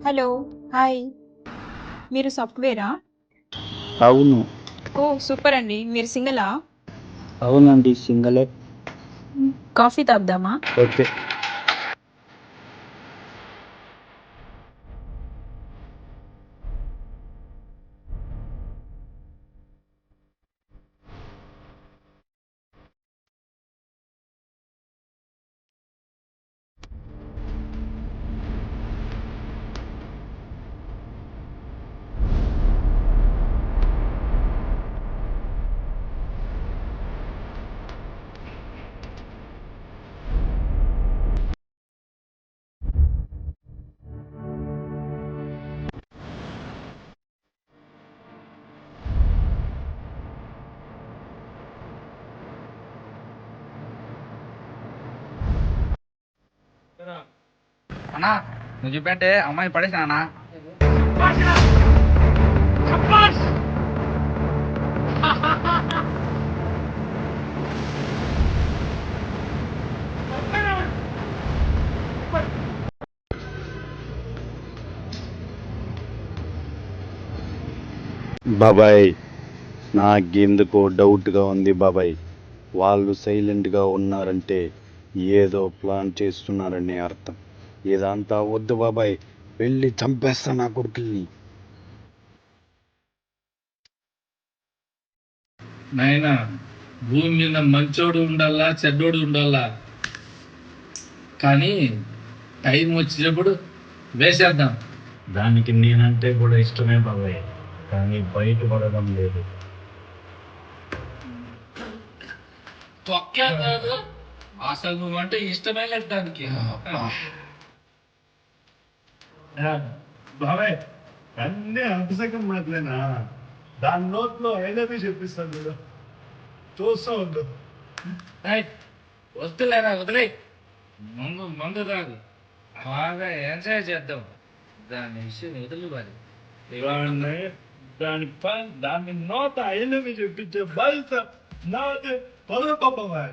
Hello. Hi. మీరు సాఫ్ట్‌వేరా? అవును. ఓహ్! Super అండి. మీరు సింగిలా? అవునండి. సింగలే. కాఫీ తాగుదామా? ఓకే. అన్నా నువ్వు చెప్పంటే అమ్మాయి పడేసా అన్నా. బాబాయ్, నాకెందుకో డౌట్గా ఉంది బాబాయ్. వాళ్ళు సైలెంట్గా ఉన్నారంటే ఏదో ప్లాన్ చేస్తున్నారని అర్థం. ఇదంతా వద్దు బాబాయ్, వెళ్ళి చంపేస్తా నా కొడుకుల్ని. నాయనా, భూమి మీద మంచోడు ఉండాలా చెడ్డోడు ఉండాలా, కానీ టైం వచ్చినప్పుడు వేసేద్దాం. దానికి నేనంటే కూడా ఇష్టమే బాబాయ్, కానీ బయటపడడం లేదు. తొక్కే కాదు, అసలు నువ్వంటే ఇష్టమే లేదు దానికి. బాబాయ్, అన్నీ అభిషేకం మాటలేనా? దాని నోట్లో ఏదైతే చెప్పిస్తాను చూడు, చూస్తూ ఉండు. వద్దులేరా, వదిలే. ముందు మందు తాగు, బాగా ఎంజాయ్ చేద్దాం. దాని విషయం వదిలి మరి. దాని నోట ఏదైతే చెప్పించే బాధ్యత నాది. పద బాబాయ్.